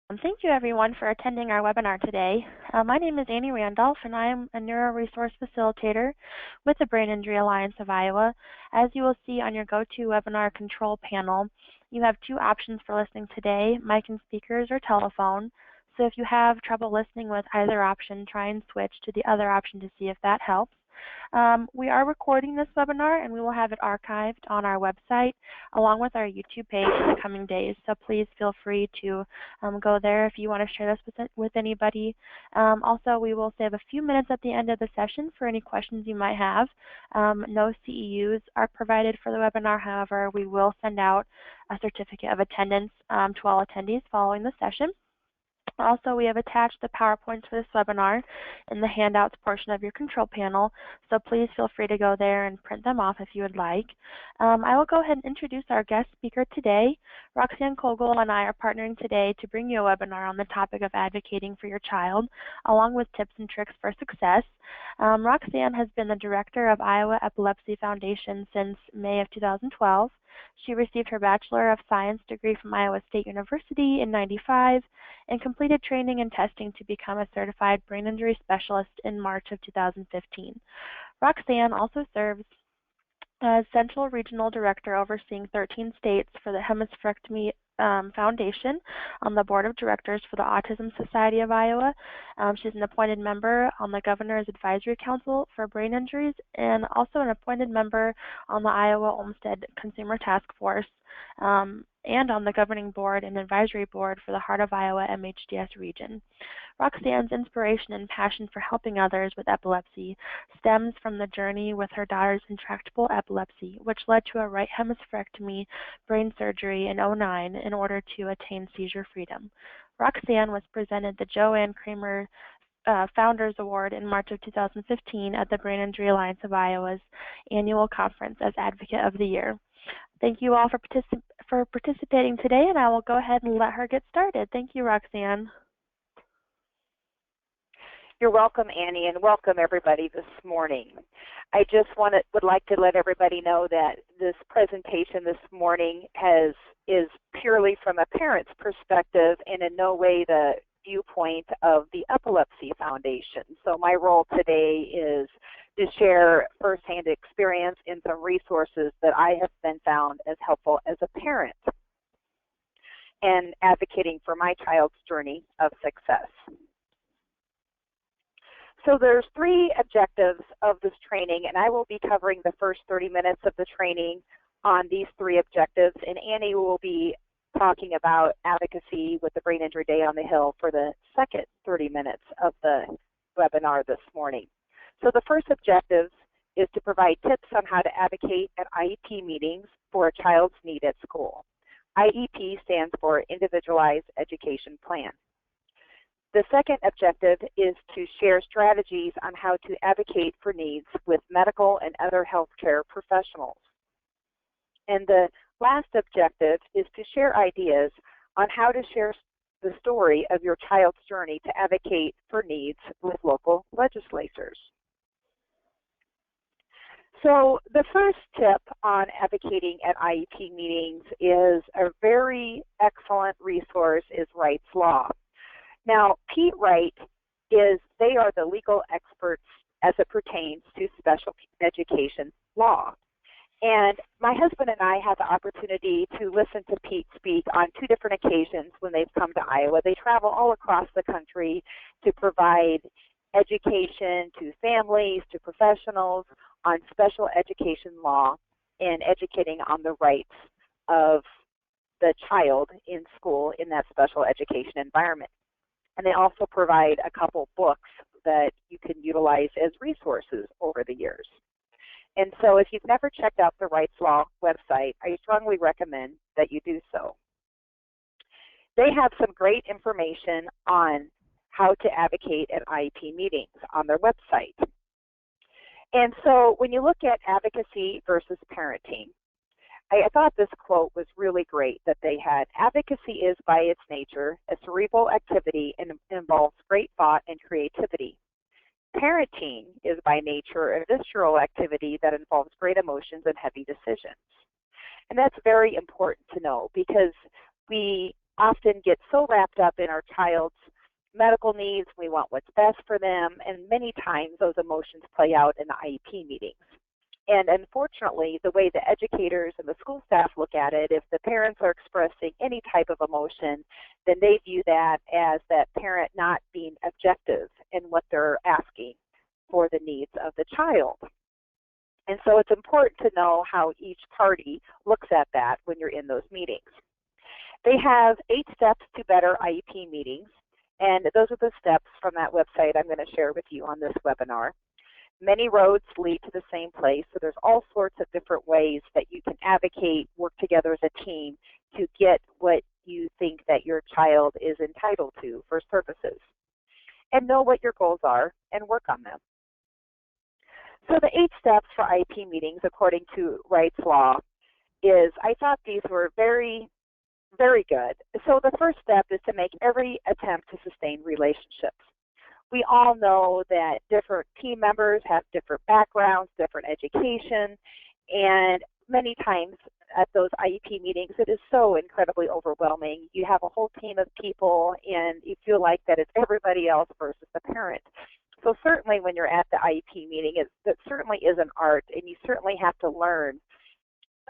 Thank you everyone for attending our webinar today. My name is Annie Randolph and I am a Neuro-Resource Facilitator with the Brain Injury Alliance of Iowa. As you will see on your GoToWebinar control panel, you have two options for listening today, mic and speakers or telephone. So if you have trouble listening with either option, try and switch to the other option to see if that helps. We are recording this webinar and we will have it archived on our website along with our YouTube page in the coming days. So please feel free to go there if you want to share this with anybody. Also, we will save a few minutes at the end of the session for any questions you might have. No CEUs are provided for the webinar. However, we will send out a certificate of attendance to all attendees following the session. Also, we have attached the PowerPoints for this webinar in the handouts portion of your control panel, so please feel free to go there and print them off if you would like. I will go ahead and introduce our guest speaker today. Roxanne Cogil and I are partnering today to bring you a webinar on the topic of advocating for your child, along with tips and tricks for success. Roxanne has been the director of Iowa Epilepsy Foundation since May of 2012. She received her Bachelor of Science degree from Iowa State University in '95 and completed training and testing to become a certified brain injury specialist in March of 2015. Roxanne also serves as Central Regional Director overseeing 13 states for the Hemispherectomy Foundation on the Board of Directors for the Autism Society of Iowa. She's an appointed member on the Governor's Advisory Council for Brain Injuries and also an appointed member on the Iowa Olmsted Consumer Task Force and on the Governing Board and Advisory Board for the Heart of Iowa MHDS region. Roxanne's inspiration and passion for helping others with epilepsy stems from the journey with her daughter's intractable epilepsy, which led to a right hemispherectomy brain surgery in '09 in order to attain seizure freedom. Roxanne was presented the Joanne Kramer Founders Award in March of 2015 at the Brain Injury Alliance of Iowa's annual conference as Advocate of the Year. Thank you all for participating today, and I will go ahead and let her get started. Thank you, Roxanne. You're welcome, Annie, and welcome everybody this morning. I just would like to let everybody know that this presentation this morning is purely from a parent's perspective and in no way the viewpoint of the Epilepsy Foundation. So my role today is to share firsthand experience and some resources that I have been found as helpful as a parent and advocating for my child's journey of success. So there's three objectives of this training, and I will be covering the first 30 minutes of the training on these three objectives, and Annie will be talking about advocacy with the Brain Injury Day on the Hill for the second 30 minutes of the webinar this morning. So the first objective is to provide tips on how to advocate at IEP meetings for a child's need at school. IEP stands for Individualized Education Plan. The second objective is to share strategies on how to advocate for needs with medical and other healthcare professionals. And the last objective is to share ideas on how to share the story of your child's journey to advocate for needs with local legislators. So the first tip on advocating at IEP meetings is a very excellent resource is Wright's Law. Now, Pete Wright they are the legal experts as it pertains to special education law. And my husband and I had the opportunity to listen to Pete speak on two different occasions when they've come to Iowa. They travel all across the country to provide education to families, to professionals on special education law and educating on the rights of the child in school in that special education environment. And they also provide a couple books that you can utilize as resources over the years. And so if you've never checked out the Wright's Law website, I strongly recommend that you do so. They have some great information on how to advocate at IEP meetings on their website. And so when you look at advocacy versus parenting, I thought this quote was really great that they had. Advocacy is by its nature a cerebral activity and involves great thought and creativity. Parenting is by nature a visceral activity that involves great emotions and heavy decisions. And that's very important to know because we often get so wrapped up in our child's medical needs, we want what's best for them, and many times those emotions play out in the IEP meetings. And unfortunately, the way the educators and the school staff look at it, if the parents are expressing any type of emotion, then they view that as that parent not being objective in what they're asking for the needs of the child. And so it's important to know how each party looks at that when you're in those meetings. They have 8 steps to better IEP meetings, and those are the steps from that website I'm going to share with you on this webinar. Many roads lead to the same place, so there's all sorts of different ways that you can advocate, work together as a team to get what you think that your child is entitled to for services. And know what your goals are and work on them. So the 8 steps for IEP meetings, according to Wright's Law, is, I thought these were very good. So the first step is to make every attempt to sustain relationships. We all know that different team members have different backgrounds, different education, and many times at those IEP meetings, it is so incredibly overwhelming. You have a whole team of people, and you feel like that it's everybody else versus the parent. So certainly when you're at the IEP meeting, it certainly is an art, and you certainly have to learn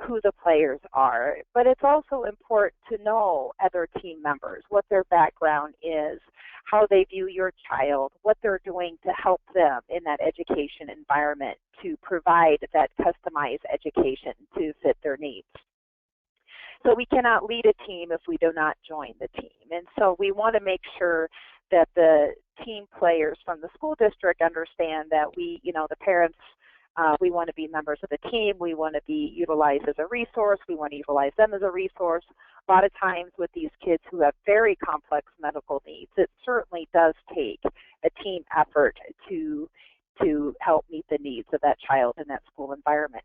who the players are. But it's also important to know other team members, what their background is, how they view your child, what they're doing to help them in that education environment to provide that customized education to fit their needs. So we cannot lead a team if we do not join the team. And so we want to make sure that the team players from the school district understand that we, the parents, we want to be members of the team. We want to be utilized as a resource. We want to utilize them as a resource. A lot of times with these kids who have very complex medical needs, it certainly does take a team effort to help meet the needs of that child in that school environment.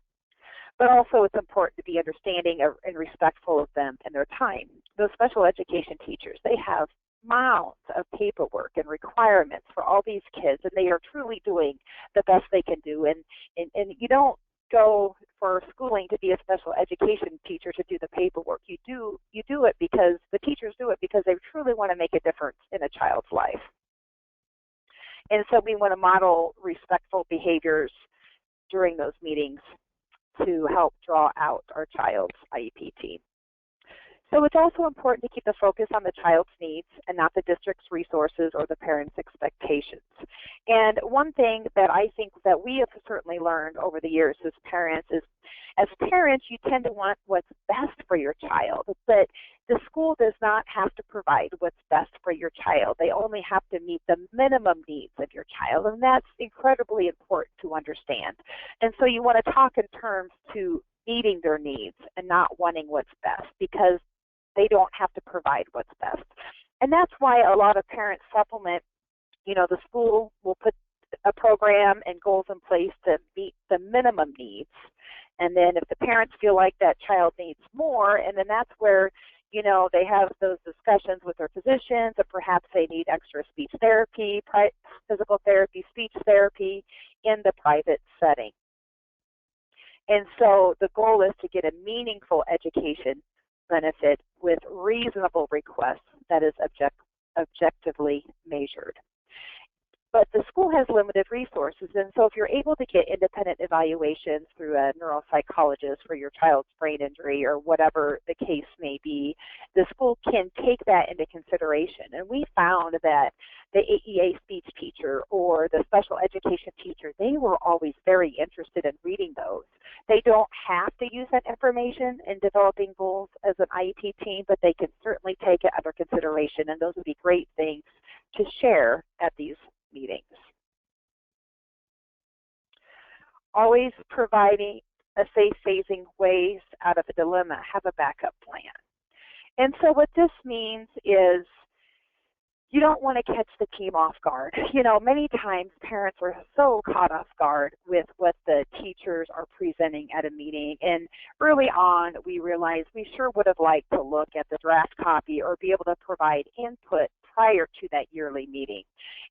But also it's important to be understanding and respectful of them and their time. Those special education teachers, they have mounds of paperwork and requirements for all these kids, and they are truly doing the best they can do. And you don't go for schooling to be a special education teacher to do the paperwork. You do it because the teachers do it because they truly want to make a difference in a child's life. And so we want to model respectful behaviors during those meetings to help draw out our child's IEP team. So it's also important to keep the focus on the child's needs and not the district's resources or the parents' expectations. And one thing that I think that we have certainly learned over the years as parents is, as parents, you tend to want what's best for your child, but the school does not have to provide what's best for your child. They only have to meet the minimum needs of your child, and that's incredibly important to understand. And so you want to talk in terms to meeting their needs and not wanting what's best, because they don't have to provide what's best. And that's why a lot of parents supplement, the school will put a program and goals in place to meet the minimum needs. And then if the parents feel like that child needs more, and then that's where, they have those discussions with their physicians, or perhaps they need extra speech therapy, physical therapy, speech therapy in the private setting. And so the goal is to get a meaningful education benefit with reasonable requests that is objectively measured. But the school has limited resources, and so if you're able to get independent evaluations through a neuropsychologist for your child's brain injury or whatever the case may be, the school can take that into consideration. And we found that the AEA speech teacher or the special education teacher, they were always very interested in reading those. They don't have to use that information in developing goals as an IEP team, but they can certainly take it under consideration, and those would be great things to share at these meetings. Always providing a safe phasing ways out of a dilemma. Have a backup plan. And so what this means is you don't want to catch the team off guard. Many times parents are so caught off guard with what the teachers are presenting at a meeting. And early on, we realized we sure would have liked to look at the draft copy or be able to provide input prior to that yearly meeting.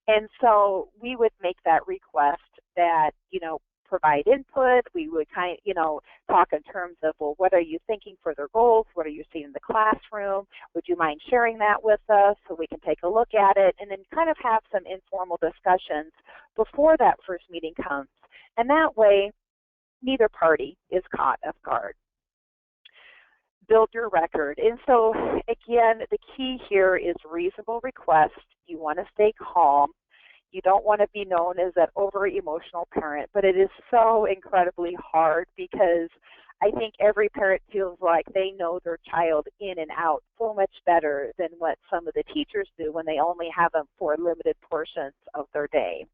And so we would make that request that, provide input. We would talk in terms of, well, what are you thinking for their goals? What are you seeing in the classroom? Would you mind sharing that with us so we can take a look at it? And then kind of have some informal discussions before that first meeting comes. And that way, neither party is caught off guard. Build your record. And so, again, the key here is reasonable request. You want to stay calm. You don't want to be known as that over-emotional parent, but it is so incredibly hard because I think every parent feels like they know their child in and out so much better than what some of the teachers do when they only have them for limited portions of their day.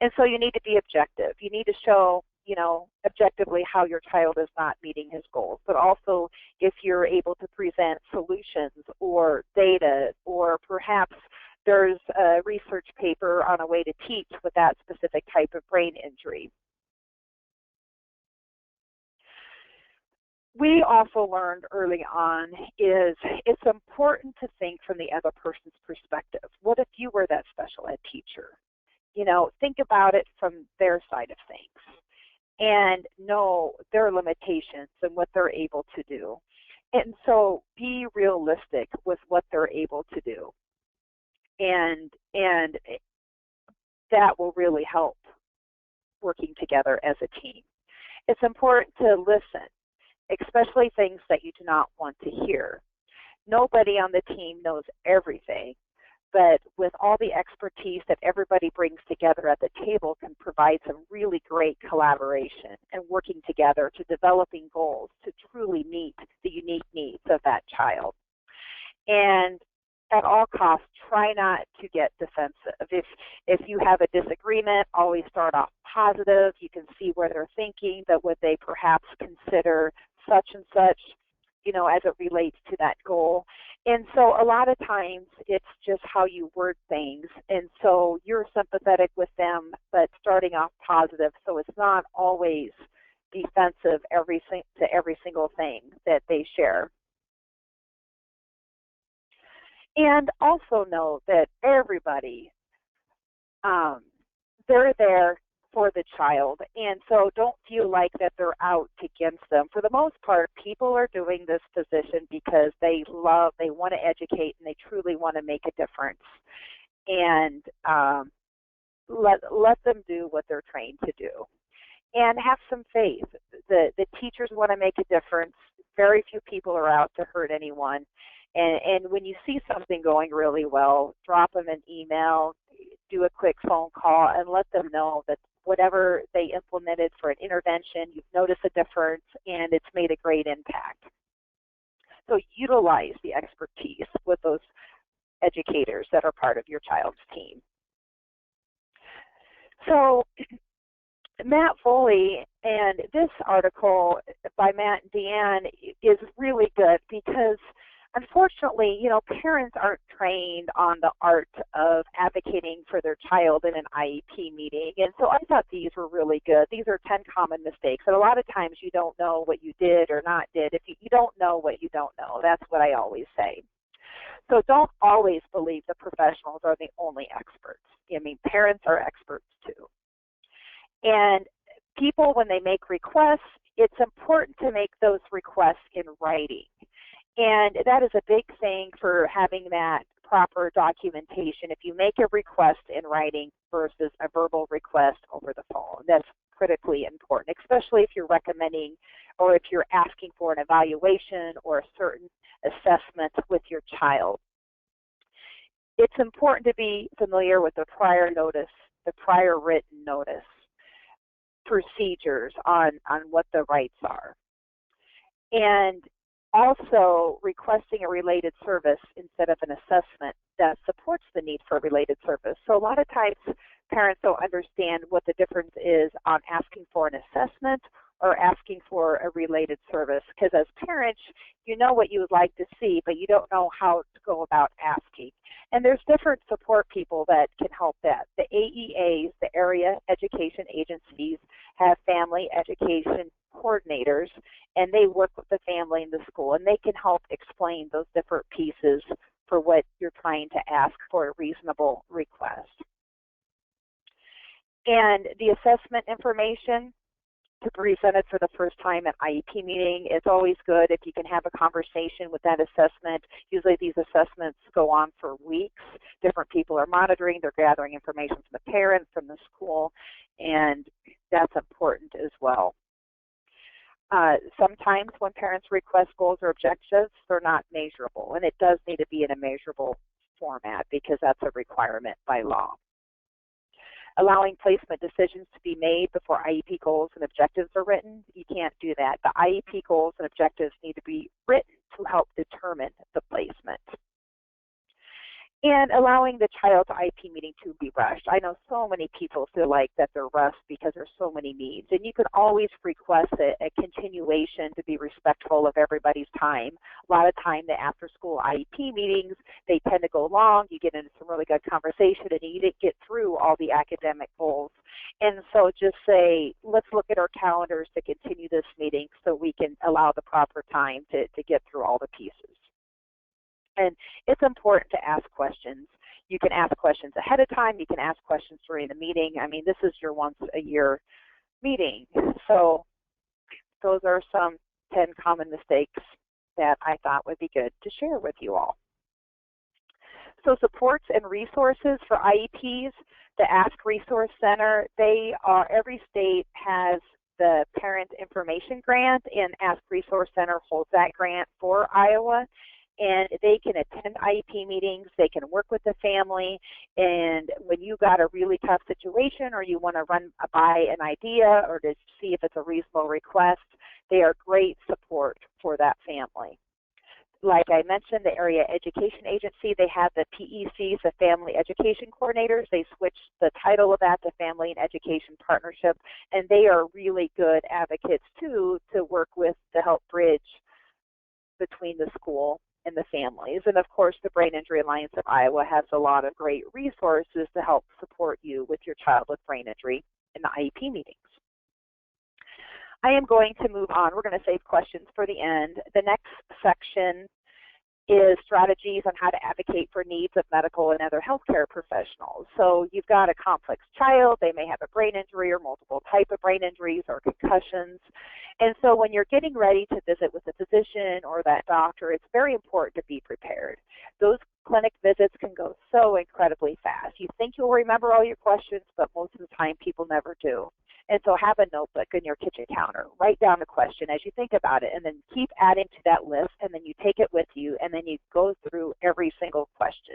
And so you need to be objective. You need to show, objectively how your child is not meeting his goals, but also if you're able to present solutions or data, or perhaps there's a research paper on a way to teach with that specific type of brain injury. We also learned early on is it's important to think from the other person's perspective. What if you were that special ed teacher? Think about it from their side of things and know their limitations and what they're able to do. And so be realistic with what they're able to do. And that will really help working together as a team. It's important to listen, especially things that you do not want to hear. Nobody on the team knows everything, but with all the expertise that everybody brings together at the table can provide some really great collaboration and working together to developing goals to truly meet the unique needs of that child. And at all costs, try not to get defensive. If you have a disagreement, always start off positive. You can see where they're thinking, that would they perhaps consider such and such, as it relates to that goal. And so a lot of times it's just how you word things. And so you're sympathetic with them, but starting off positive. So it's not always defensive to every single thing that they share. And also know that everybody, they're there for the child. And so don't feel like that they're out against them. For the most part, people are doing this position because they want to educate, and they truly want to make a difference. And let them do what they're trained to do. And have some faith. The teachers want to make a difference. Very few people are out to hurt anyone. And when you see something going really well, drop them an email, do a quick phone call, and let them know that whatever they implemented for an intervention, you've noticed a difference, and it's made a great impact. So utilize the expertise with those educators that are part of your child's team. So Matt Foley, and this article by Matt and Deanne is really good because unfortunately, parents aren't trained on the art of advocating for their child in an IEP meeting. And so I thought these were really good. These are 10 common mistakes. And a lot of times you don't know what you did or not did. If you don't know what you don't know, that's what I always say. So don't always believe the professionals are the only experts. Parents are experts too. And people, when they make requests, it's important to make those requests in writing. And that is a big thing for having that proper documentation. If you make a request in writing versus a verbal request over the phone, that's critically important, especially if you're recommending or if you're asking for an evaluation or a certain assessment with your child. It's important to be familiar with the prior notice, the prior written notice, procedures on what the rights are. And also requesting a related service instead of an assessment that supports the need for a related service. So a lot of times parents don't understand what the difference is on asking for an assessment or asking for a related service, because as parents, you know what you would like to see, but you don't know how to go about asking. And there's different support people that can help that. The AEAs, the Area Education Agencies, have family education coordinators, and they work with the family in the school, and they can help explain those different pieces for what you're trying to ask for a reasonable request. And the assessment information, to present it for the first time at IEP meeting. It's always good if you can have a conversation with that assessment. Usually these assessments go on for weeks. Different people are monitoring, they're gathering information from the parents, from the school, and that's important as well. Sometimes when parents request goals or objectives, they're not measurable, and it does need to be in a measurable format because that's a requirement by law. Allowing placement decisions to be made before IEP goals and objectives are written, you can't do that. The IEP goals and objectives need to be written to help determine the placement. And allowing the child's IEP meeting to be rushed. I know so many people feel like that they're rushed because there's so many needs. And you can always request a continuation to be respectful of everybody's time. A lot of time the after-school IEP meetings, they tend to go long. You get into some really good conversation and you didn't get through all the academic goals. And so just say, let's look at our calendars to continue this meeting so we can allow the proper time to get through all the pieces. And it's important to ask questions. You can ask questions ahead of time. You can ask questions during the meeting. I mean, this is your once-a-year meeting. So those are some 10 common mistakes that I thought would be good to share with you all. So supports and resources for IEPs, the Ask Resource Center, every state has the Parent Information Grant, and Ask Resource Center holds that grant for Iowa. And they can attend IEP meetings, they can work with the family, and when you got a really tough situation or you want to run by an idea or to see if it's a reasonable request, they are great support for that family. Like I mentioned, the Area Education Agency, they have the PECs, the Family Education Coordinators. They switched the title of that to Family and Education Partnership, and they are really good advocates too to work with to help bridge between the school and the families. And of course, the Brain Injury Alliance of Iowa has a lot of great resources to help support you with your child with brain injury in the IEP meetings. I am going to move on. We're going to save questions for the end. The next section is strategies on how to advocate for needs of medical and other healthcare professionals. So you've got a complex child, they may have a brain injury or multiple types of brain injuries or concussions. And so when you're getting ready to visit with a physician or that doctor, it's very important to be prepared. Those clinic visits can go so incredibly fast. You think you'll remember all your questions, but most of the time people never do. And so have a notebook on your kitchen counter. Write down the question as you think about it, and then keep adding to that list, and then you take it with you, and then you go through every single question.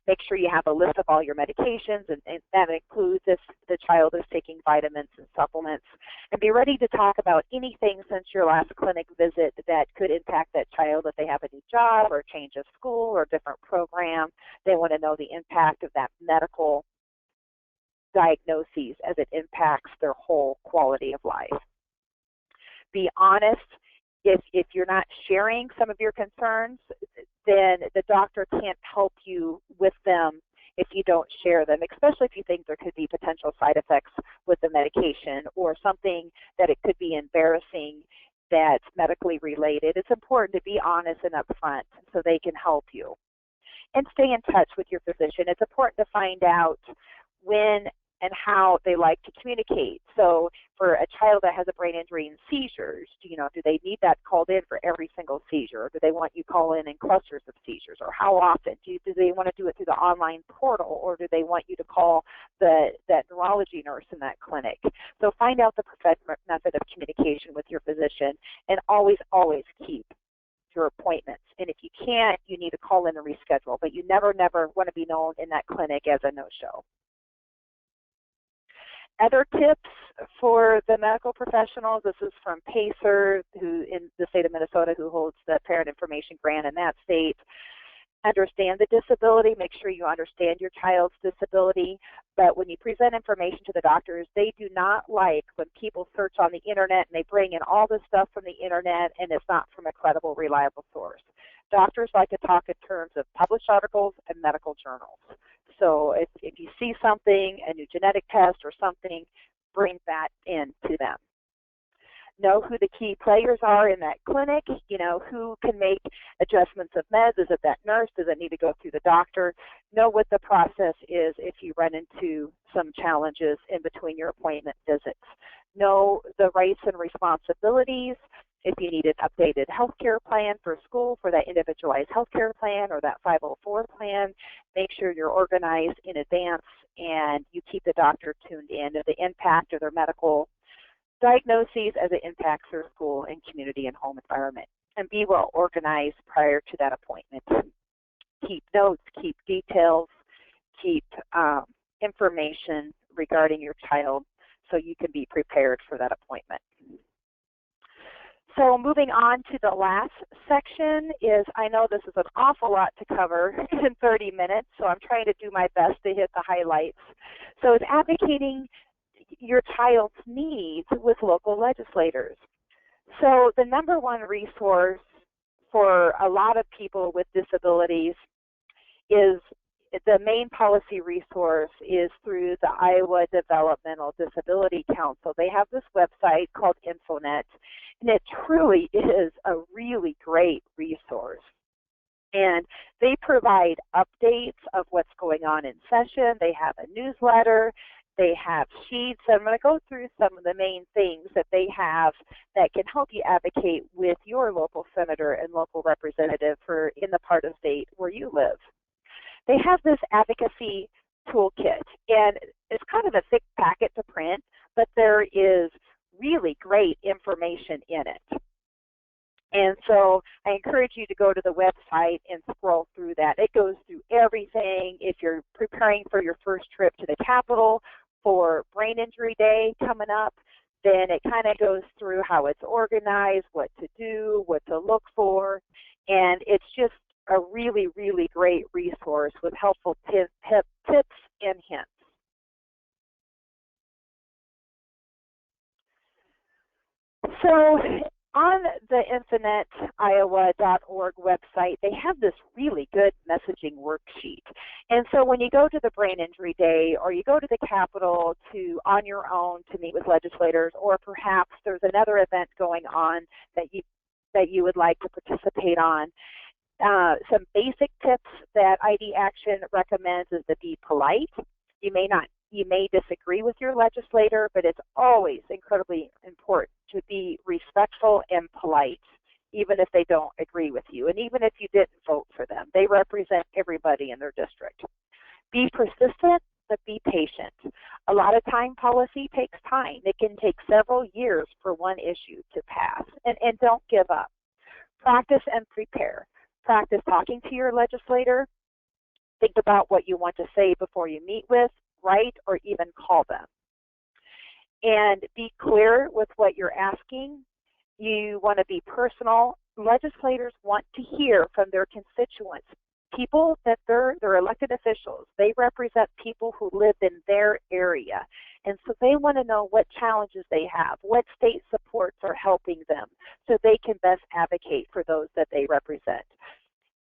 Make sure you have a list of all your medications, and that includes if the child is taking vitamins and supplements. And be ready to talk about anything since your last clinic visit that could impact that child if they have a new job or change of school or a different program. They want to know the impact of that medical diagnoses as it impacts their whole quality of life. Be honest. If you're not sharing some of your concerns, then the doctor can't help you with them if you don't share them, especially if you think there could be potential side effects with the medication or something that it could be embarrassing that's medically related. It's important to be honest and upfront so they can help you. And stay in touch with your physician. It's important to find out when and how they like to communicate. So for a child that has a brain injury and seizures, do they need that called in for every single seizure? Or do they want you call in clusters of seizures? Or how often? Do they want to do it through the online portal? Or do they want you to call that neurology nurse in that clinic? So find out the preferred method of communication with your physician, and always, always keep your appointments. And if you can't, you need to call in and reschedule. But you never want to be known in that clinic as a no-show. Other tips for the medical professionals, this is from Pacer, who in the state of Minnesota, who holds the Parent Information Grant in that state. Understand the disability, make sure you understand your child's disability, but when you present information to the doctors, they do not like when people search on the internet and they bring in all this stuff from the internet and it's not from a credible, reliable source. Doctors like to talk in terms of published articles and medical journals. So if you see something, a new genetic test or something, bring that in to them. Know who the key players are in that clinic, who can make adjustments of meds. Is it that nurse? Does it need to go through the doctor? Know what the process is if you run into some challenges in between your appointment visits. know the rights and responsibilities. If you need an updated health care plan for school, for that individualized health care plan or that 504 plan, make sure you're organized in advance and you keep the doctor tuned in to the impact of their medical diagnoses as it impacts their school and community and home environment. And be well organized prior to that appointment. Keep notes, keep details, keep information regarding your child so you can be prepared for that appointment. So moving on to the last section is, I know this is an awful lot to cover in 30 minutes, so I'm trying to do my best to hit the highlights. So it's advocating your child's needs with local legislators. So the number one resource for a lot of people with disabilities is the main policy resource is through the Iowa Developmental Disability Council. They have this website called InfoNet, and it truly is a really great resource. And they provide updates of what's going on in session. They have a newsletter. They have sheets. I'm going to go through some of the main things that they have that can help you advocate with your local senator and local representative for in the part of state where you live. They have this advocacy toolkit, and it's kind of a thick packet to print, but there is really great information in it. And so I encourage you to go to the website and scroll through that. It goes through everything. If you're preparing for your first trip to the Capitol for Brain Injury Day coming up, then it kind of goes through how it's organized, what to do, what to look for, and it's just a really, really great resource with helpful tips and hints. So on the infiniteiowa.org website, they have this really good messaging worksheet. And so when you go to the Brain Injury Day or you go to the Capitol on your own to meet with legislators, or perhaps there's another event going on that you would like to participate on, some basic tips that ID Action recommends is to be polite. You may disagree with your legislator, but it's always incredibly important to be respectful and polite, even if they don't agree with you, and even if you didn't vote for them. They represent everybody in their district. Be persistent, but be patient. A lot of time, policy takes time. It can take several years for one issue to pass, and don't give up. Practice and prepare. Practice talking to your legislator. Think about what you want to say before you meet with, write, or even call them. And be clear with what you're asking. You want to be personal. Legislators want to hear from their constituents. People that they're elected officials. They represent people who live in their area. And so they want to know what challenges they have, what state supports are helping them, so they can best advocate for those that they represent.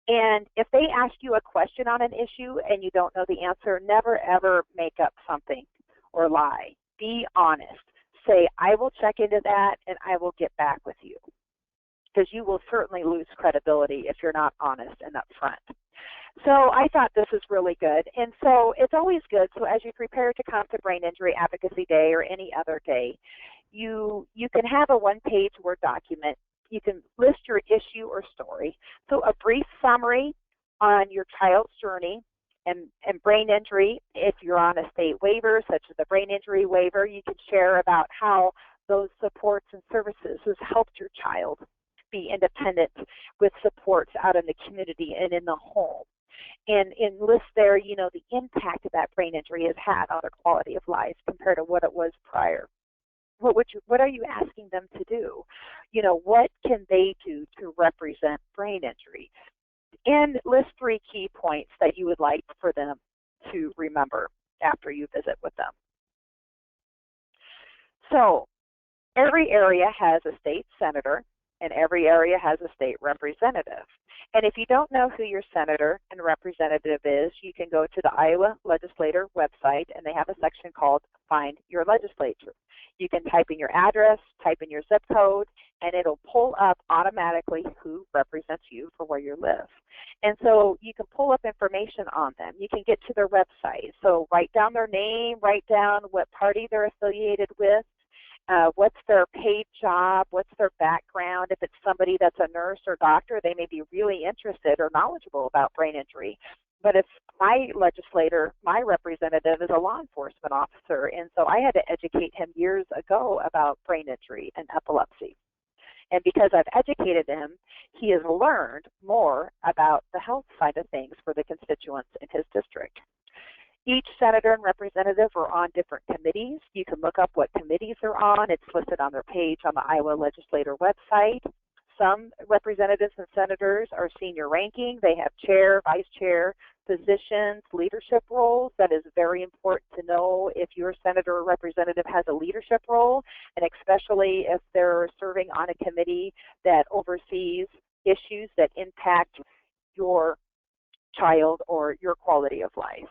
And if they ask you a question on an issue and you don't know the answer, never ever make up something or lie. Be honest. Say, I will check into that and I will get back with you. Because you will certainly lose credibility if you're not honest and upfront. So I thought this is really good. And so it's always good. So as you prepare to come to Brain Injury Advocacy Day or any other day, you can have a one-page Word document. You can list your issue or story. So a brief summary on your child's journey and brain injury. If you're on a state waiver, such as the brain injury waiver, you can share about how those supports and services has helped your child be independent with supports out in the community and in the home. And list there, you know, the impact that brain injury has had on their quality of life compared to what it was prior. What are you asking them to do? You know, what can they do to represent brain injury? And list 3 key points that you would like for them to remember after you visit with them. So every area has a state senator, and every area has a state representative. And if you don't know who your senator and representative is, you can go to the Iowa Legislator website, and they have a section called Find Your Legislature. You can type in your address, type in your zip code, and it'll pull up automatically who represents you for where you live. And so you can pull up information on them. You can get to their website. So write down their name, write down what party they're affiliated with, what's their paid job, what's their background. If it's somebody that's a nurse or doctor, they may be really interested or knowledgeable about brain injury. But if my legislator, my representative, is a law enforcement officer, and so I had to educate him years ago about brain injury and epilepsy. And because I've educated him, he has learned more about the health side of things for the constituents in his district. Each senator and representative are on different committees. You can look up what committees they're on. It's listed on their page on the Iowa Legislator website. Some representatives and senators are senior ranking. They have chair, vice chair positions, leadership roles. That is very important to know if your senator or representative has a leadership role, and especially if they're serving on a committee that oversees issues that impact your child or your quality of life.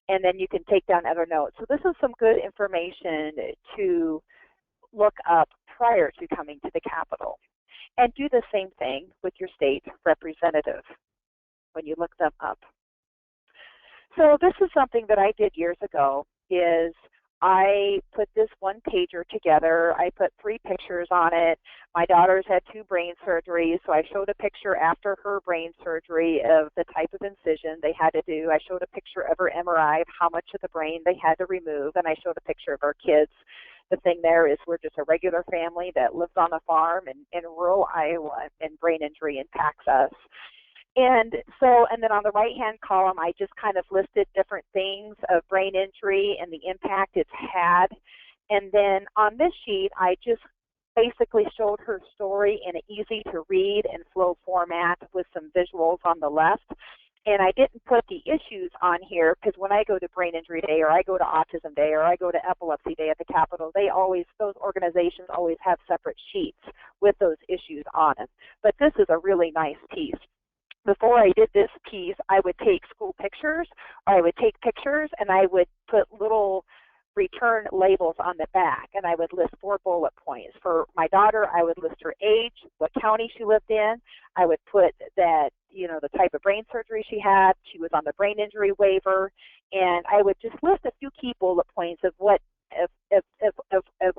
And then you can take down other notes. So this is some good information to look up prior to coming to the Capitol. And do the same thing with your state representative when you look them up. So this is something that I did years ago, is I put this one pager together. I put 3 pictures on it. My daughter's had 2 brain surgeries, so I showed a picture after her brain surgery of the type of incision they had to do. I showed a picture of her MRI of how much of the brain they had to remove, and I showed a picture of our kids. The thing there is we're just a regular family that lives on a farm in rural Iowa, and brain injury impacts us. And then on the right-hand column, I just kind of listed different things of brain injury and the impact it's had. And then on this sheet, I just basically showed her story in an easy-to-read and flow format with some visuals on the left. And I didn't put the issues on here because when I go to Brain Injury Day, or I go to Autism Day, or I go to Epilepsy Day at the Capitol, those organizations always have separate sheets with those issues on them. But this is a really nice piece. Before I did this piece, I would take school pictures, or I would take pictures and I would put little return labels on the back, and I would list 4 bullet points. For my daughter, I would list her age, what county she lived in. I would put that, the type of brain surgery she had. She was on the brain injury waiver, and I would just list a few key bullet points of what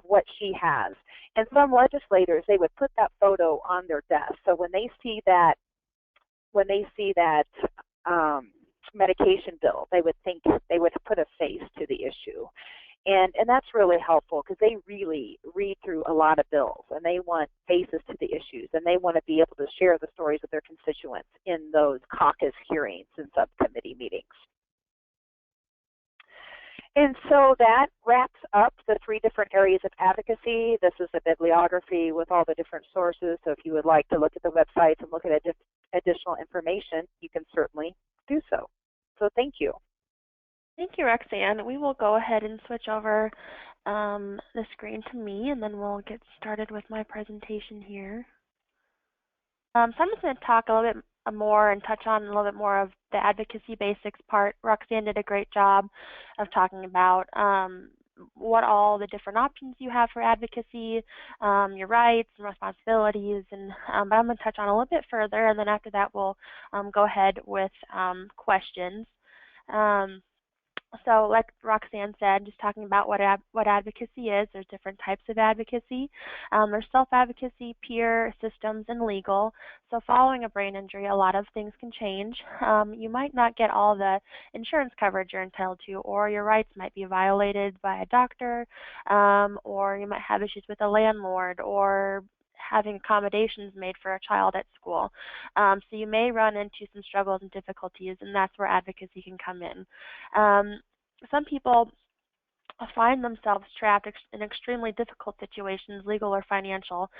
what she has. And some legislators, they would put that photo on their desk, so when they see that medication bill, they would put a face to the issue. And that's really helpful because they really read through a lot of bills, and they want faces to the issues, and they want to be able to share the stories with their constituents in those caucus hearings and subcommittee meetings. And so that wraps up the 3 different areas of advocacy. This is a bibliography with all the different sources, so if you would like to look at the websites and look at additional information, you can certainly do so. So thank you. Thank you, Roxanne. We will go ahead and switch over the screen to me, and then we'll get started with my presentation here. So I'm just going to talk a little bit more and touch on a little bit more of the Advocacy Basics part. Roxanne did a great job of talking about what all the different options you have for advocacy, your rights and responsibilities, and but I'm going to touch on a little bit further, and then after that we'll go ahead with questions. So like Roxanne said, just talking about what advocacy is, there's different types of advocacy. There's self-advocacy, peer, systems, and legal. So following a brain injury, a lot of things can change. You might not get all the insurance coverage you're entitled to, or your rights might be violated by a doctor, or you might have issues with a landlord, or having accommodations made for a child at school. So you may run into some struggles and difficulties, and that's where advocacy can come in. Some people find themselves trapped in extremely difficult situations, legal or financial.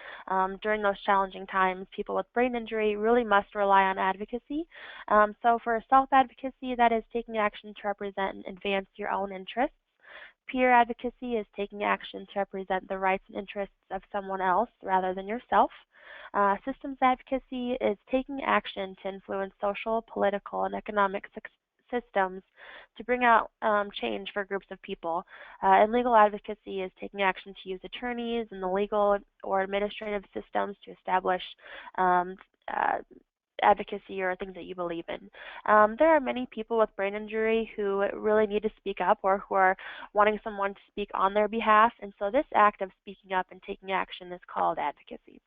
During those challenging times, people with brain injury really must rely on advocacy. So for self-advocacy, that is taking action to represent and advance your own interests. Peer advocacy is taking action to represent the rights and interests of someone else rather than yourself. Systems advocacy is taking action to influence social, political, and economic systems to bring out change for groups of people. And legal advocacy is taking action to use attorneys and the legal or administrative systems to establish advocacy or things that you believe in. There are many people with brain injury who really need to speak up or who are wanting someone to speak on their behalf, and so this act of speaking up and taking action is called advocacy.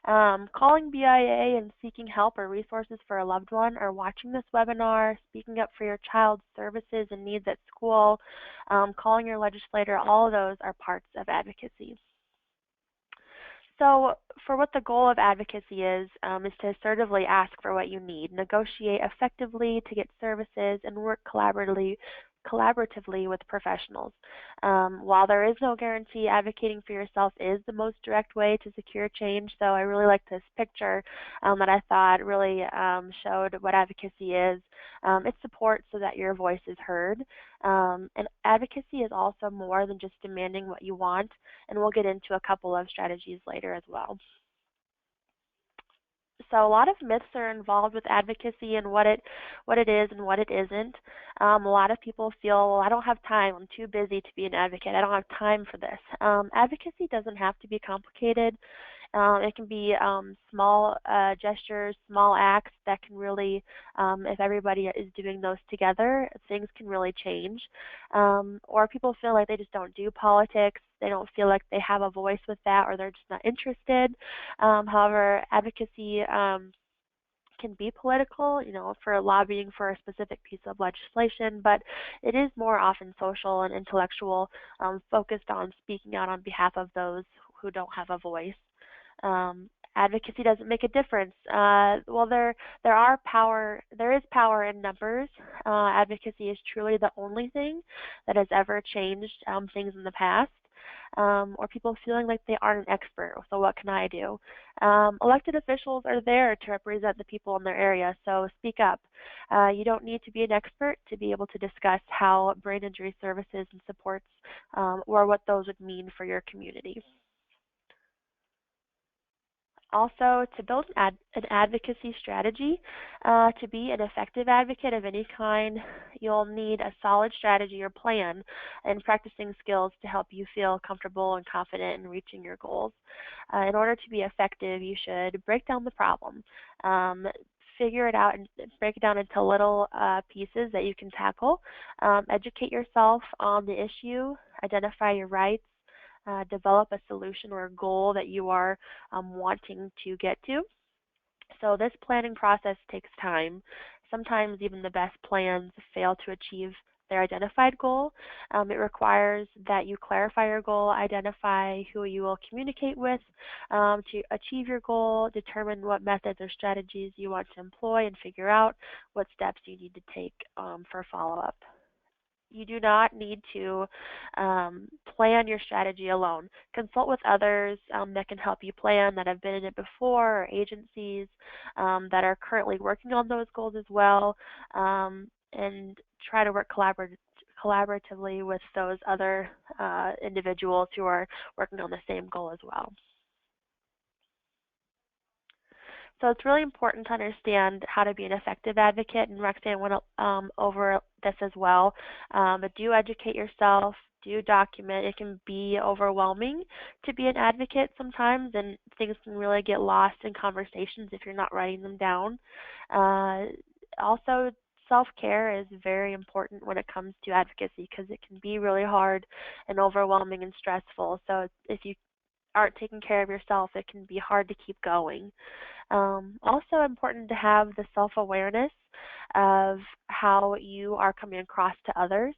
Calling BIA and seeking help or resources for a loved one, or watching this webinar, speaking up for your child's services and needs at school, calling your legislator, all of those are parts of advocacy. So for what the goal of advocacy is to assertively ask for what you need, negotiate effectively to get services, and work collaboratively with professionals. While there is no guarantee, advocating for yourself is the most direct way to secure change. So I really like this picture that I thought really showed what advocacy is. It's support so that your voice is heard. And advocacy is also more than just demanding what you want, and we'll get into a couple of strategies later as well. So a lot of myths are involved with advocacy and what it is and what it isn't. A lot of people feel, well, I don't have time, I'm too busy to be an advocate, I don't have time for this. Advocacy doesn't have to be complicated. It can be small gestures, small acts that can really, if everybody is doing those together, things can really change. Or people feel like they just don't do politics, they don't feel like they have a voice with that, or they're just not interested. However, advocacy can be political, for lobbying for a specific piece of legislation, but it is more often social and intellectual, focused on speaking out on behalf of those who don't have a voice. Advocacy doesn't make a difference. Well, there is power in numbers. Advocacy is truly the only thing that has ever changed things in the past. Or people feeling like they aren't an expert. So what can I do? Elected officials are there to represent the people in their area, so speak up. You don't need to be an expert to be able to discuss how brain injury services and supports or what those would mean for your community. Also, to build an advocacy strategy, to be an effective advocate of any kind, you'll need a solid strategy or plan and practicing skills to help you feel comfortable and confident in reaching your goals. In order to be effective, you should break down the problem. Figure it out and break it down into little pieces that you can tackle. Educate yourself on the issue, identify your rights, develop a solution or a goal that you are wanting to get to. So this planning process takes time. Sometimes even the best plans fail to achieve their identified goal. It requires that you clarify your goal, identify who you will communicate with to achieve your goal, determine what methods or strategies you want to employ, and figure out what steps you need to take for follow-up. You do not need to plan your strategy alone. Consult with others that can help you plan, that have been in it before, or agencies that are currently working on those goals as well, and try to work collaboratively with those other individuals who are working on the same goal as well. So it's really important to understand how to be an effective advocate, and Roxanne went over this as well. But do educate yourself, do document. It can be overwhelming to be an advocate sometimes, and things can really get lost in conversations if you're not writing them down. Also, self-care is very important when it comes to advocacy because it can be really hard and overwhelming and stressful. So if you aren't taking care of yourself, it can be hard to keep going. Also important to have the self-awareness of how you are coming across to others.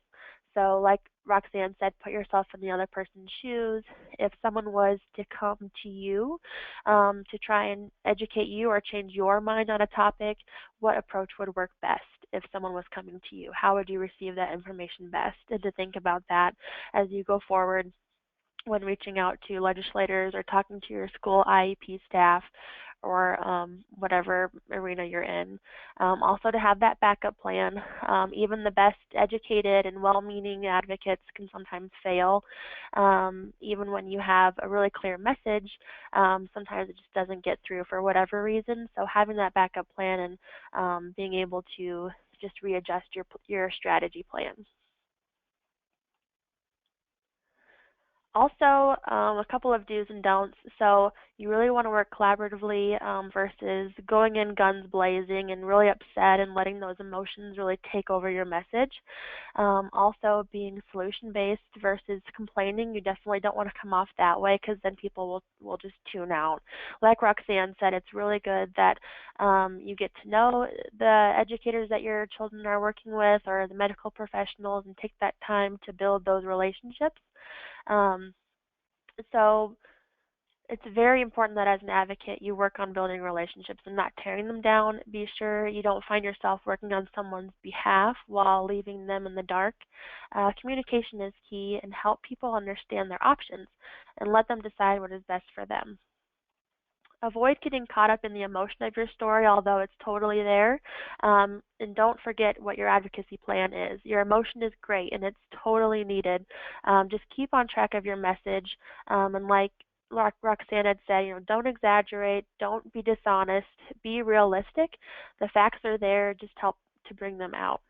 So like Roxanne said, put yourself in the other person's shoes. If someone was to come to you to try and educate you or change your mind on a topic, what approach would work best if someone was coming to you? How would you receive that information best? And to think about that as you go forward when reaching out to legislators or talking to your school IEP staff or whatever arena you're in. Also to have that backup plan. Even the best educated and well-meaning advocates can sometimes fail. Even when you have a really clear message, sometimes it just doesn't get through for whatever reason. So having that backup plan and being able to just readjust your strategy plans. Also, a couple of do's and don'ts. So you really want to work collaboratively versus going in guns blazing and really upset and letting those emotions really take over your message. Also, being solution-based versus complaining. You definitely don't want to come off that way because then people will just tune out. Like Roxanne said, it's really good that you get to know the educators that your children are working with or the medical professionals and take that time to build those relationships. Um, so it's very important that as an advocate you work on building relationships and not tearing them down. Be sure you don't find yourself working on someone's behalf while leaving them in the dark. Communication is key, and help people understand their options and let them decide what is best for them. Avoid getting caught up in the emotion of your story, although it's totally there. And don't forget what your advocacy plan is. Your emotion is great and it's totally needed. Just keep on track of your message. And like Roxanne had said, don't exaggerate, don't be dishonest, be realistic. The facts are there, just help to bring them out.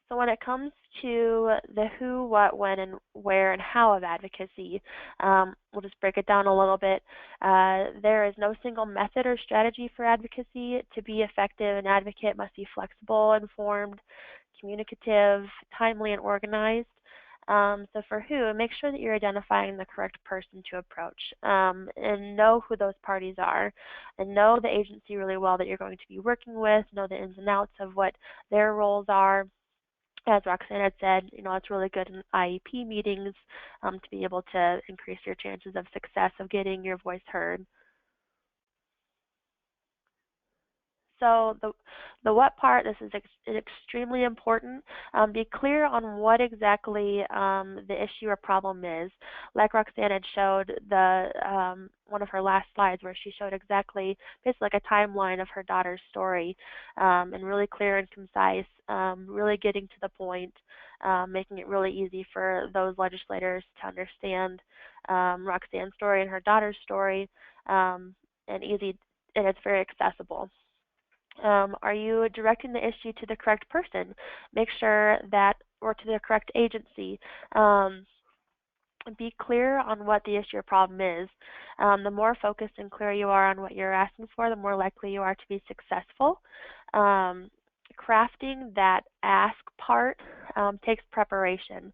So when it comes to the who, what, when, and where, and how of advocacy, we'll just break it down a little bit. There is no single method or strategy for advocacy. To be effective, an advocate must be flexible, informed, communicative, timely, and organized. So for who, make sure that you're identifying the correct person to approach and know who those parties are and know the agency really well that you're going to be working with, know the ins and outs of what their roles are. As Roxanne had said, it's really good in IEP meetings to be able to increase your chances of success of getting your voice heard. So the what part, this is extremely important. Be clear on what exactly the issue or problem is. Like Roxanne had showed one of her last slides where she showed exactly, basically like a timeline of her daughter's story, and really clear and concise, really getting to the point, making it really easy for those legislators to understand Roxanne's story and her daughter's story, and it's very accessible. Are you directing the issue to the correct person? Make sure that, or to the correct agency. Be clear on what the issue or problem is. The more focused and clear you are on what you're asking for, the more likely you are to be successful. Crafting that ask part takes preparation.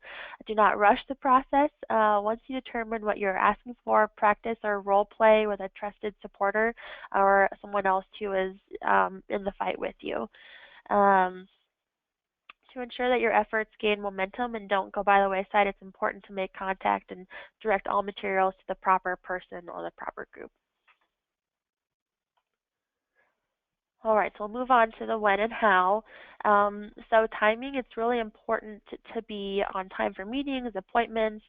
Do not rush the process. Once you determine what you're asking for, practice or role play with a trusted supporter or someone else who is in the fight with you. To ensure that your efforts gain momentum and don't go by the wayside, it's important to make contact and direct all materials to the proper person or the proper group. All right, so we'll move on to the when and how. So timing, it's really important to be on time for meetings, appointments,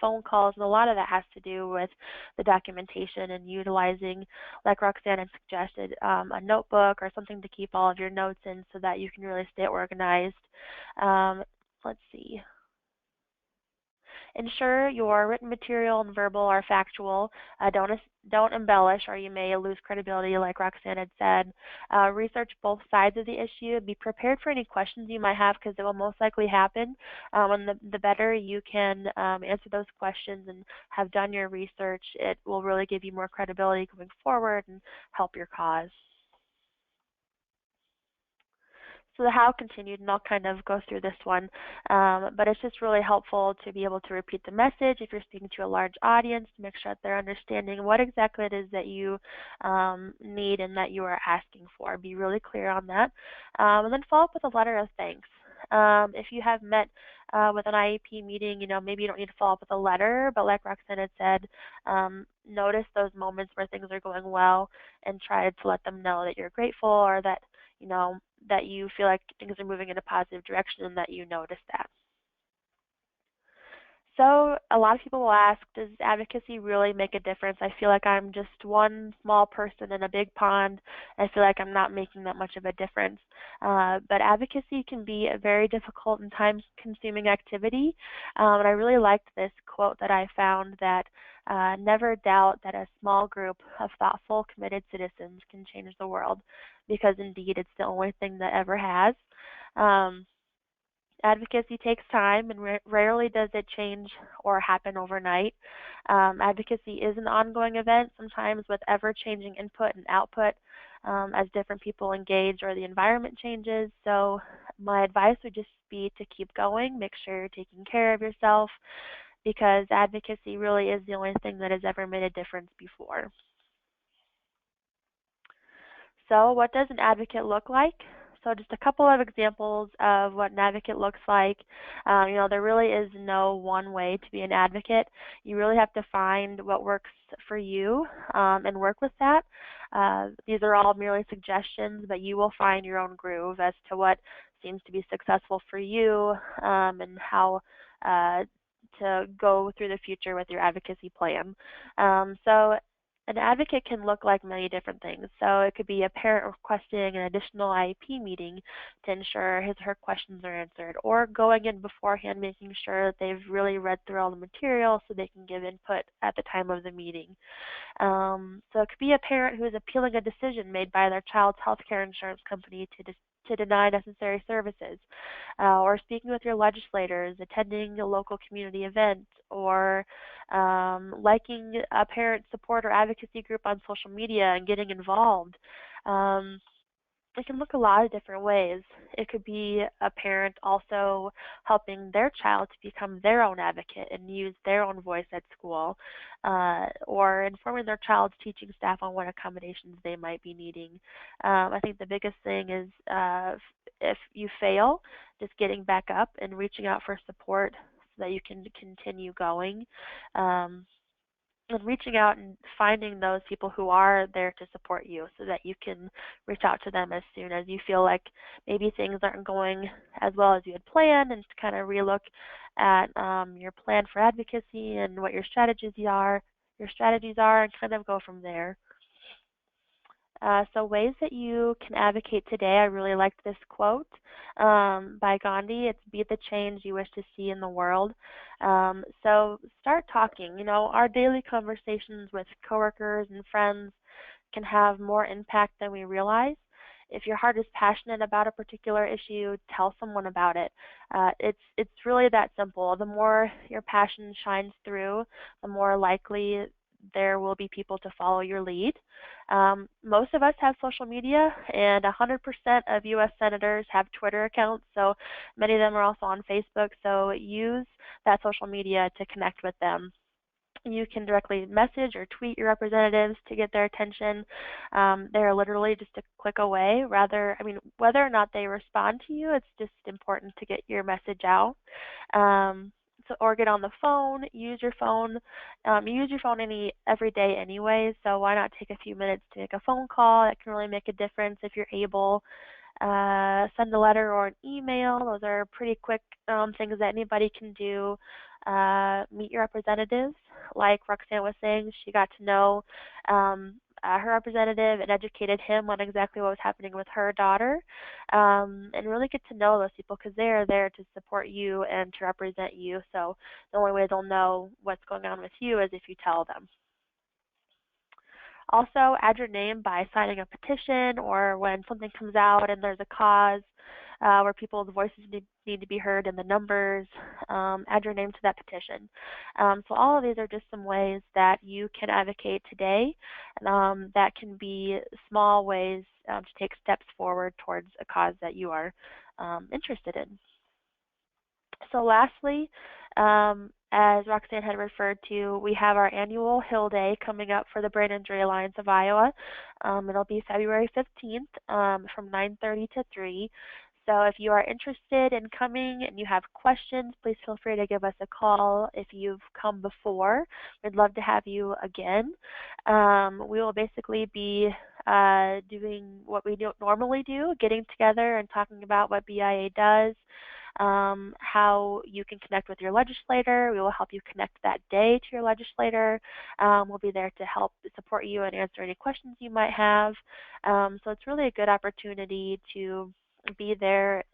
phone calls, and a lot of that has to do with the documentation and utilizing, like Roxanne had suggested, a notebook or something to keep all of your notes in so that you can really stay organized. Let's see. Ensure your written material and verbal are factual. Don't embellish or you may lose credibility, like Roxanne had said. Research both sides of the issue. Be prepared for any questions you might have because it will most likely happen. And the better you can answer those questions and have done your research, it will really give you more credibility going forward and help your cause. So the how continued, and I'll kind of go through this one, but it's just really helpful to be able to repeat the message if you're speaking to a large audience, to make sure that they're understanding what exactly it is that you need and that you are asking for. Be really clear on that. And then follow up with a letter of thanks. If you have met with an IEP meeting, maybe you don't need to follow up with a letter, but like Roxanne had said, notice those moments where things are going well and try to let them know that you're grateful or that that you feel like things are moving in a positive direction and that you notice that. So a lot of people will ask, does advocacy really make a difference? I feel like I'm just one small person in a big pond. I feel like I'm not making that much of a difference. But advocacy can be a very difficult and time-consuming activity. And I really liked this quote that I found that never doubt that a small group of thoughtful, committed citizens can change the world, because indeed it's the only thing that ever has. Advocacy takes time, and rarely does it change or happen overnight. Advocacy is an ongoing event, sometimes with ever-changing input and output as different people engage or the environment changes. So my advice would just be to keep going, make sure you're taking care of yourself, because advocacy really is the only thing that has ever made a difference before. So what does an advocate look like? So just a couple of examples of what an advocate looks like. There really is no one way to be an advocate. You really have to find what works for you and work with that. These are all merely suggestions, but you will find your own groove as to what seems to be successful for you and how to go through the future with your advocacy plan. So an advocate can look like many different things. So it could be a parent requesting an additional IEP meeting to ensure his or her questions are answered, or going in beforehand making sure that they've really read through all the material so they can give input at the time of the meeting. So it could be a parent who is appealing a decision made by their child's health care insurance company to deny necessary services, or speaking with your legislators, attending a local community event, or liking a parent support or advocacy group on social media and getting involved. It can look a lot of different ways. It could be a parent also helping their child to become their own advocate and use their own voice at school, or informing their child's teaching staff on what accommodations they might be needing. I think the biggest thing is if you fail, just getting back up and reaching out for support so that you can continue going. And reaching out and finding those people who are there to support you so that you can reach out to them as soon as you feel like maybe things aren't going as well as you had planned, and to kind of relook at your plan for advocacy and what your strategies are, and kind of go from there. So ways that you can advocate today, I really liked this quote by Gandhi. It's be the change you wish to see in the world. So start talking. Our daily conversations with coworkers and friends can have more impact than we realize. If your heart is passionate about a particular issue, tell someone about it. It's really that simple. The more your passion shines through, the more likely there will be people to follow your lead. Most of us have social media, and 100% of U.S. senators have Twitter accounts, so many of them are also on Facebook, so use that social media to connect with them. You can directly message or tweet your representatives to get their attention. They're literally just a click away. Whether or not they respond to you, it's just important to get your message out. Or get on the phone, use your phone. You use your phone every day anyway, so why not take a few minutes to make a phone call? That can really make a difference if you're able. Send a letter or an email. Those are pretty quick things that anybody can do. Meet your representatives. Like Roxanne was saying, she got to know her representative and educated him on exactly what was happening with her daughter, and really get to know those people because they are there to support you and to represent you. So the only way they'll know what's going on with you is if you tell them. Also, add your name by signing a petition, or when something comes out and there's a cause where people's voices need to be heard and the numbers, add your name to that petition. So all of these are just some ways that you can advocate today that can be small ways to take steps forward towards a cause that you are interested in. So lastly, as Roxanne had referred to, we have our annual Hill Day coming up for the Brain Injury Alliance of Iowa. It'll be February 15th from 9:30 to 3. So if you are interested in coming and you have questions, please feel free to give us a call if you've come before. We'd love to have you again. We will basically be doing what we normally do, getting together and talking about what BIA does, how you can connect with your legislator. We will help you connect that day to your legislator. We'll be there to help support you and answer any questions you might have. So it's really a good opportunity to be there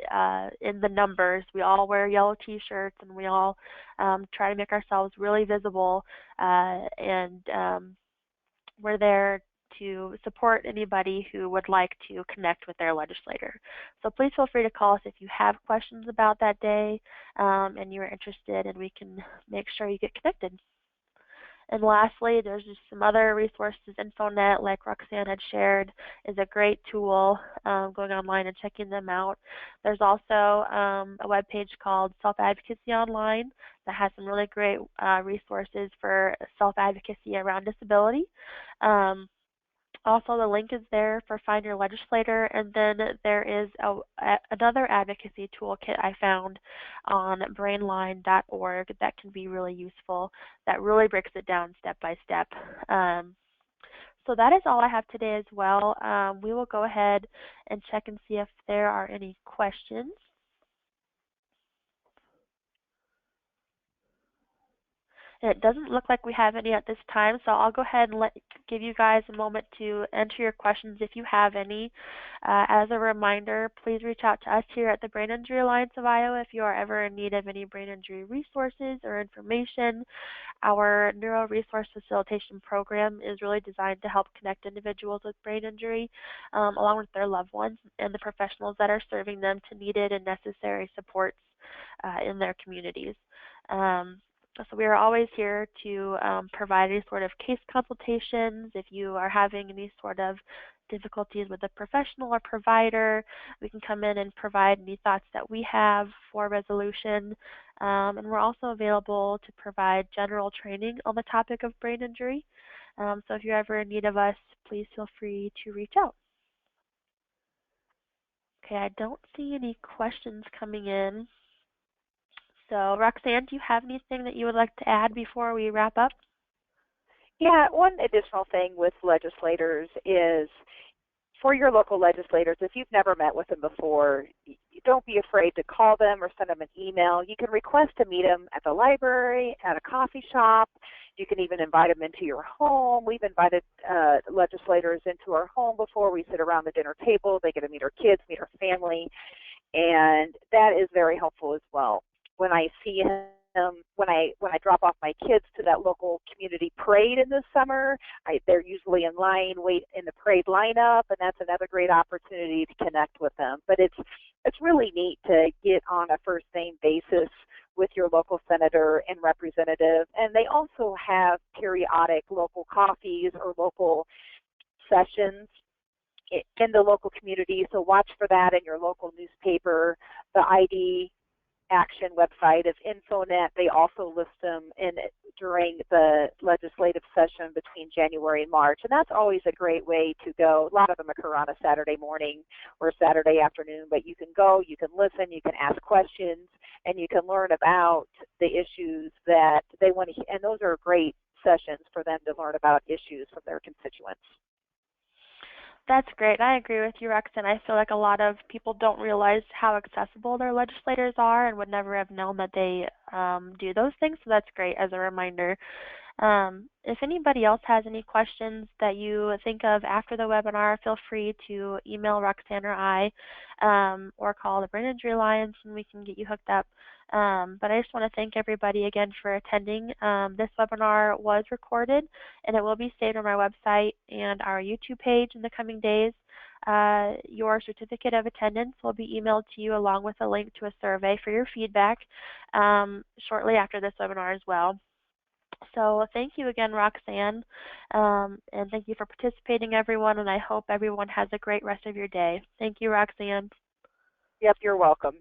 in the numbers. We all wear yellow t-shirts, and we all try to make ourselves really visible, and we're there to support anybody who would like to connect with their legislator. So please feel free to call us if you have questions about that day and you're interested, and we can make sure you get connected. And lastly, there's just some other resources. InfoNet, like Roxanne had shared, is a great tool, going online and checking them out. There's also a web page called Self-Advocacy Online that has some really great resources for self-advocacy around disability. Also, the link is there for Find Your Legislator, and then there is another advocacy toolkit I found on brainline.org that can be really useful, that really breaks it down step by step. So that is all I have today as well. We will go ahead and check and see if there are any questions. It doesn't look like we have any at this time, so I'll go ahead and give you guys a moment to enter your questions if you have any. As a reminder, please reach out to us here at the Brain Injury Alliance of Iowa if you are ever in need of any brain injury resources or information. Our Neuro Resource Facilitation Program is really designed to help connect individuals with brain injury along with their loved ones and the professionals that are serving them to needed and necessary supports in their communities. So we are always here to provide any sort of case consultations. If you are having any sort of difficulties with a professional or provider, we can come in and provide any thoughts that we have for resolution. And we're also available to provide general training on the topic of brain injury. So if you're ever in need of us, please feel free to reach out. Okay, I don't see any questions coming in. So Roxanne, do you have anything that you would like to add before we wrap up? Yeah, one additional thing with legislators is for your local legislators, if you've never met with them before, don't be afraid to call them or send them an email. You can request to meet them at the library, at a coffee shop. You can even invite them into your home. We've invited legislators into our home before. We sit around the dinner table. They get to meet our kids, meet our family, and that is very helpful as well. When I see him, when I drop off my kids to that local community parade in the summer, they're usually in line, wait in the parade lineup, and that's another great opportunity to connect with them. But it's really neat to get on a first name basis with your local senator and representative. And they also have periodic local coffees or local sessions in the local community. So watch for that in your local newspaper. The ID Action website is InfoNet. They also list them during the legislative session between January and March, and that's always a great way to go. A lot of them occur on a Saturday morning or Saturday afternoon, but you can go, you can listen, you can ask questions, and you can learn about the issues that they want to, and those are great sessions for them to learn about issues from their constituents. That's great. I agree with you, Roxanne. I feel like a lot of people don't realize how accessible their legislators are and would never have known that they do those things. So that's great as a reminder. If anybody else has any questions that you think of after the webinar, feel free to email Roxanne or I, or call the Brain Injury Alliance and we can get you hooked up. But I just want to thank everybody again for attending. This webinar was recorded and it will be saved on our website and our YouTube page in the coming days. Your certificate of attendance will be emailed to you along with a link to a survey for your feedback shortly after this webinar as well. So thank you again, Roxanne, and thank you for participating, everyone, and I hope everyone has a great rest of your day. Thank you, Roxanne. Yep, you're welcome.